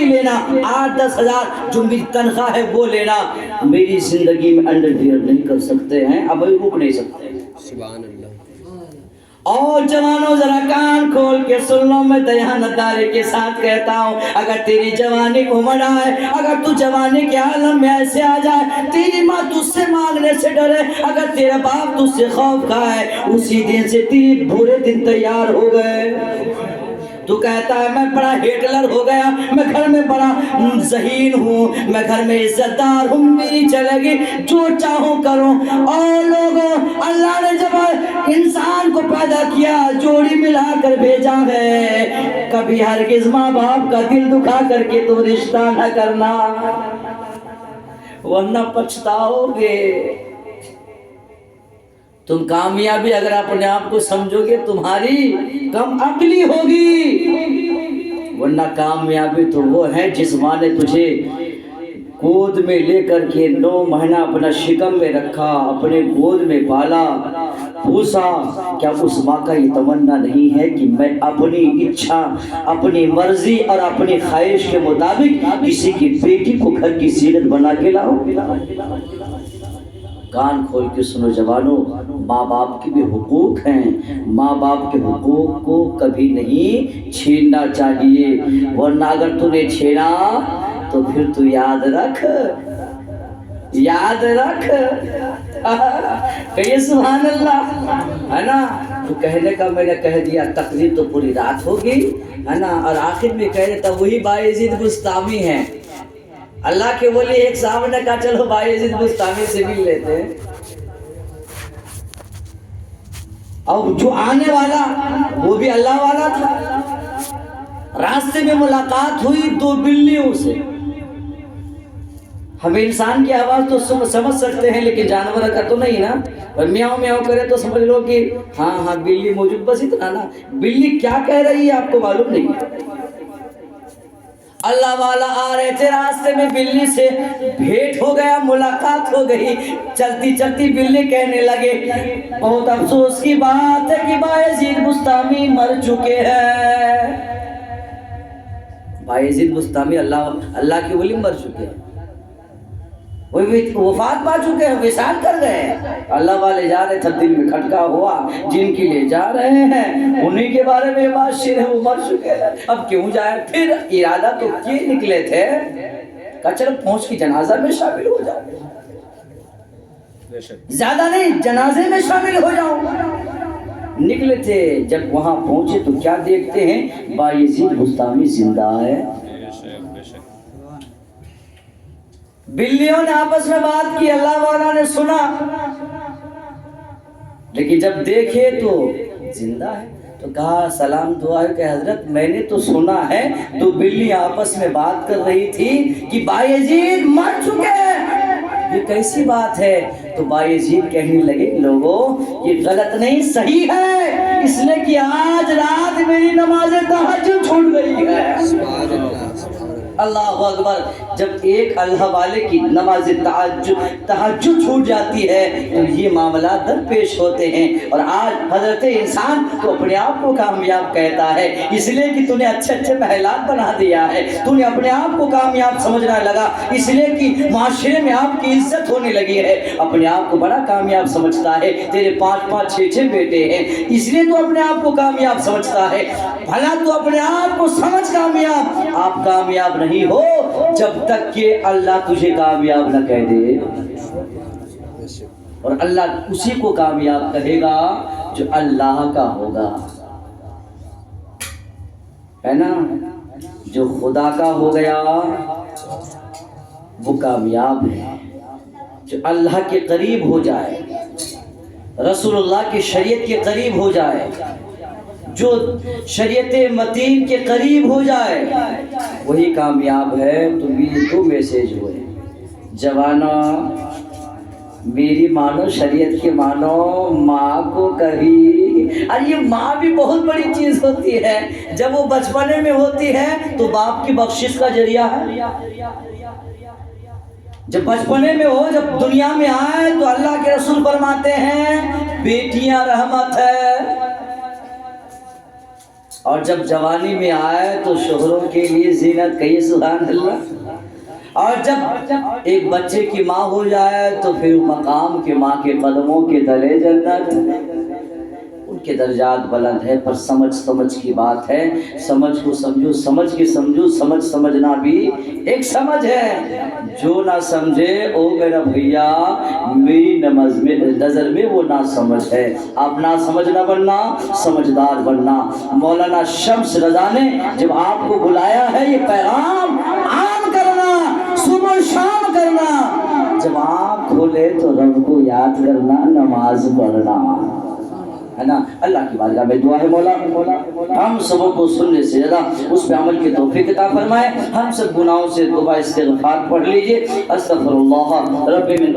نہیں لینا، 8-10 ہزار جو میری تنخواہ ہے وہ لینا، میری زندگی میں انٹرفیئر نہیں کر سکتے ہیں، اب روک نہیں سکتے۔ سبحان اللہ۔ اور جوانوں ذرا کان کھول کے سن لو، میں دیانتداری کے ساتھ کہتا ہوں، اگر تیری جوانی عمر آئے، اگر تو جوانی کے عالم میں ایسے آ جائے، تیری ماں تجھ سے مانگنے سے ڈرے، اگر تیرا باپ تجھ سے خوف کھائے، اسی دن سے تیرے برے دن تیار ہو گئے۔ تو کہتا ہے میں بڑا ہٹلر ہو گیا، میں گھر میں بڑا ذہین ہوں، میں گھر میں عزت دار ہوں، میری چلے گی جو چاہوں کروں۔ اور لوگوں، اللہ نے جب انسان کو پیدا کیا، جوڑی ملا کر بھیجا ہے، کبھی ہرگز ماں باپ کا دل دکھا کر کے تو رشتہ نہ کرنا، ورنہ پچھتاؤ گے۔ تم کامیابی اگر اپنے آپ کو سمجھو گے تمہاری کم عقلی ہوگی، ورنہ کامیابی تو وہ ہے جس ماں نے تجھے گود میں لے کر کے 9 مہینہ اپنا شکم میں رکھا، اپنے گود میں پالا پوسا۔ کیا اس ماں کا یہ تمنا نہیں ہے کہ میں اپنی اچھا، اپنی مرضی اور اپنی خواہش کے مطابق کسی کی بیٹی کو گھر کی زینت بنا کے لاؤں؟ کان کھول کے سنو جوانوں، ماں باپ کے بھی حقوق ہیں، ماں باپ کے حقوق کو کبھی نہیں چھیننا چاہیے، ورنہ اگر تو نے چھینا تو پھر تو یاد رکھ، یاد رکھ، کہیے سبحان اللہ، ہے نا؟ تو کہنے کا میں نے کہہ دیا، تقریر تو پوری رات ہوگی، ہے نا؟ اور آخر میں کہہ دیتا وہی بایزید بستامی ہیں۔ اللہ کے ولی ایک صاحب نے کہا چلو بایزید بستامی سے مل لیتے ہیں، اور جو آنے والا وہ بھی اللہ والا تھا۔ راستے میں ملاقات ہوئی 2 بلیوں سے۔ ہم انسان کی آواز تو سمجھ سکتے ہیں لیکن جانور کا تو نہیں نا، میاؤں میاؤں کرے تو سمجھ لو کہ ہاں بلی موجود، بس اتنا نا۔ بلی کیا کہہ رہی ہے آپ کو معلوم نہیں۔ اللہ والا آ رہے تھے، راستے میں بلی سے بھیٹ ہو گیا، ملاقات ہو گئی۔ چلتی چلتی بلی کہنے لگے بہت افسوس کی بات ہے کہ بایزید بستامی مر چکے ہیں۔ بایزید بستامی اللہ کے ولی مر چکے ہیں، وہ وفات پا چکے ہیں، وصال کر گئے ہیں۔ اللہ والے جا رہے تھے، دل میں کھٹکا ہوا، جن کے لیے جا رہے ہیں انہی کے بارے میں بات شیر ہے، وہ مر چکے ہیں، اب کیوں جائے؟ پھر ارادہ تو کیے نکلے تھے، کہا چلو پہنچ کی جنازہ میں شامل ہو جاؤ، زیادہ نہیں جنازے میں شامل ہو جاؤ۔ نکلے تھے، جب وہاں پہنچے تو کیا دیکھتے ہیں؟ بایزید بستامی زندہ ہے۔ بلیوں نے آپس میں بات کی، اللہ والا نے سنا، لیکن جب دیکھے تو زندہ ہے، تو کہا سلام دعا ہے کہ حضرت میں نے تو سنا ہے 2 بلی آپس میں بات کر رہی تھی کہ بایزید مر چکے ہیں، یہ کیسی بات ہے؟ تو بایزید کہنے لگے لوگوں یہ غلط نہیں صحیح ہے، اس لیے کہ آج رات میری نماز تہجد چھوٹ گئی ہے۔ اللہ اکبر، جب ایک اللہ والے کی نماز تہجد چھوٹ جاتی ہے تو یہ معاملات درپیش ہوتے ہیں۔ اور آج حضرت انسان تو اپنے آپ کو کامیاب کہتا ہے، اس لیے کہ تو نے اچھے اچھے محلات بنا دیا ہے، تو نے اپنے آپ کو کامیاب سمجھنا لگا، اس لیے کہ معاشرے میں آپ کی عزت ہونے لگی ہے، اپنے آپ کو بڑا کامیاب سمجھتا ہے، تیرے 5 6 بیٹے ہیں اس لیے تو اپنے آپ کو کامیاب سمجھتا ہے۔ بھلا تو اپنے آپ کو سمجھ کامیاب، آپ کامیاب نہیں ہو جب تک کہ اللہ تجھے کامیاب نہ کہہ دے، اور اللہ اسی کو کامیاب کہے گا جو اللہ کا ہوگا، ہے نا؟ جو خدا کا ہو گیا وہ کامیاب ہے، جو اللہ کے قریب ہو جائے، رسول اللہ کی شریعت کے قریب ہو جائے، جو شریعت متین کے قریب ہو جائے وہی کامیاب ہے۔ تو میرے 2 میسیج ہوئے، جوانا میری مانو، شریعت کے مانو، ماں کو کبھی، اور یہ ماں بھی بہت بڑی چیز ہوتی ہے، جب وہ بچپنے میں ہوتی ہے تو باپ کی بخشش کا ذریعہ ہے، جب بچپنے میں ہو، جب دنیا میں آئے تو اللہ کے رسول فرماتے ہیں بیٹیاں رحمت ہے، اور جب جوانی میں آئے تو شوہروں کے لیے زینت کہیے سبحان اللہ۔ اور جب ایک بچے کی ماں ہو جائے تو پھر مقام کے ماں کے قدموں کے تلے جنت، ان کے درجات بلند ہے، پر سمجھ کی بات ہے، سمجھ کو سمجھو، سمجھ کے سمجھو، سمجھنا بھی ایک سمجھ ہے۔ جو نہ سمجھے او میرا بھیا میری نظر میں وہ نہ سمجھ ہے۔ آپ نہ سمجھ نہ بننا، سمجھدار بننا۔ مولانا شمس رضا نے جب آپ کو بلایا ہے یہ پیغام عام کرنا، صبح و شام کرنا، جب آنکھ کھولے تو رب کو یاد کرنا، نماز پڑھنا، ہے نا۔ اللہ کی بارگاہ میں دعا ہے مولا ہم سبوں کو سننے سے زیادہ اس پہ عمل کی توفیق عطا فرمائے۔ ہم سب گناہوں سے توبہ استغفار پڑھ لیجئے۔ استغفر اللہ رب من